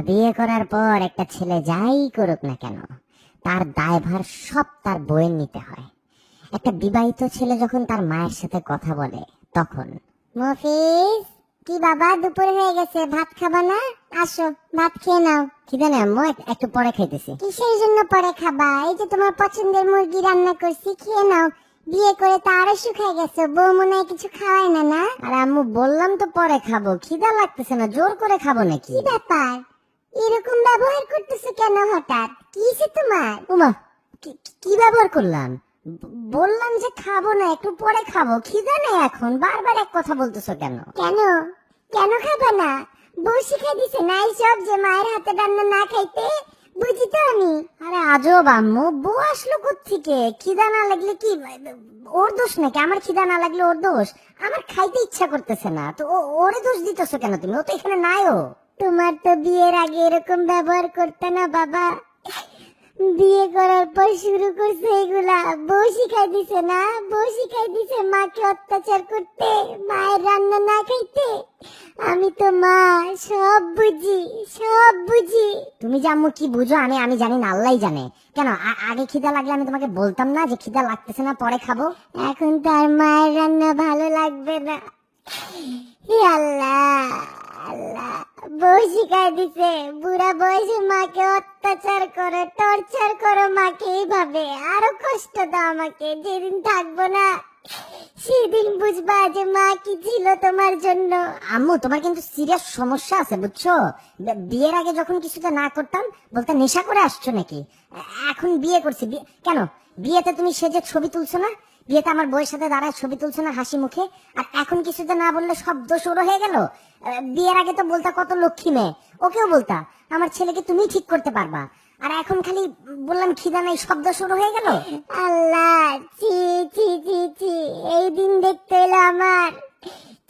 বিয়ে করার পর একটা ছেলে যাই করুক না কেন, তার দায়ভার সব তার বউয়ের নিতে হয়। একটা বিবাহিত ছেলে যখন তার মায়ের সাথে কথা বলে তখন, মফিজ, কি বাবা, দুপুর হয়ে গেছে, ভাত খাবা না? আসো, ভাত খেয়ে নাও। খিদে নেই আম্মু, একটু পরে খাইতেছি। কিসের জন্য পরে খাবা? এই যে তোমার পছন্দের মুরগি রান্না করছি, খেয়ে নাও। বিয়ে করে তো আরো শুকায় গেছে, বউ মনে হয় কিছু খাওয়ায় না। না আরে আম্মু, বললাম তো পরে খাবো, খিদা লাগতেছে না, জোর করে খাবো নাকি? কি ব্যাপার, এরকম ব্যবহার করতেছো কেন হঠাৎ? কি হয়েছে তোমার? উমা, কি ব্যবহার করলাম? বললাম যে খাবো না, একটু পরে খাবো, খিদা নেই এখন, বারবার এক কথা বলতেছো কেন? কেন কেন খাবা না? বউ শিখাই দিছে না এইসব, যে মায়ের হাতে রান্না না খাইতে? বুঝি তো আমি। আরে আজব আম্মু, বউ আসলো কোত্থেকে? খিদা না লাগলে কি ওর দোষ নাকি? আমার খিদা না লাগলে ওর দোষ? আমার খাইতে ইচ্ছা করতেছে না তো ওরে দোষ দিতেছো কেন তুমি? ও তো এখানে নাইও। তোমার তো বিয়ের আগে এরকম ব্যবহার করতে না বাবা, বিয়ে করার পর শুরু করছে এগুলা। বউ শিখাই দিছে না? বউ শিখাই দিছে মাকে অত্যাচার করতে, মায়ের রান্না না খাইতে। আমি তো মা, সব বুঝি, সব বুঝি। তুমি যে আম্মু কি বুঝো আমি জানি না, আল্লাহই জানে। কেন আগে খিদা লাগলে আমি তোমাকে বলতাম না যে খিদা লাগতেছে না, পরে খাবো? এখন তার মায়ের রান্না ভালো লাগবে না। হে আল্লাহ, আল্লাহ, বউ শিখাই দিছে বুড়া বয়সে মাকে অত্যাচার করো, টর্চার করো মাকে এইভাবে, আরো কষ্ট দাও আমাকে। যেদিন থাকবো না সেদিন বুঝবা যে মা কি ছিল তোমার জন্য। আম্মু, তোমার কিন্তু সিরিয়াস সমস্যা আছে বুঝছো? বিয়ের আগে যখন কিছুটা না করতাম বলতে নেশা করে আসছো নাকি? এখন বিয়ে করছি, কেন বিয়েতে তুমি সেজে ছবি তুলছো না? বিয়েতে আমার বউয়ের সাথে দাঁড়ায় ছবি তুলছো না হাসি মুখে? আর এখন কিছুতে না বললে সব দোষ ওর হয়ে গেল? বিয়ের আগে তো বলতা কত লক্ষ্মী মেয়ে, ওকেও বলতা আমার ছেলেকে তুমি ঠিক করতে পারবা, আর এখন খালি বললাম খিদা নাই, শব্দ শুরু হয়ে গেল। আল্লাহ, চি চি চি চি, এই দিন দেখতে এলো আমার।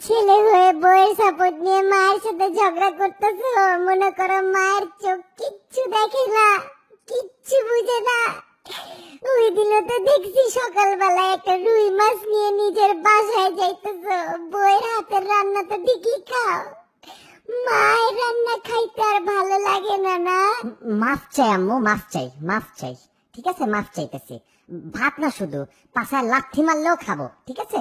ছেলে হয়ে বউয়ের সাপোর্ট নিয়ে মায়ের সাথে ঝগড়া করতেছো। মনে করো মায়ের চোখ কিচ্ছু দেখে না, কিচ্ছু বুঝে না। ওই দিন তো দেখছি সকালবেলা একটা রুই মাছ নিয়ে নিজের বাসায় যাইতেছো। বউয়ের হাতের রান্না তো ঠিকই খাও, মায়ের রান্না খাইতে আর ভালো লাগে না। না, মাফ চাই আম্মু, মাফ চাই, মাফ চাই। ঠিক আছে, মাফ চাইতেছি। ভাত না শুধু, পাছায় লাথি মারলেও খাবো, ঠিক আছে?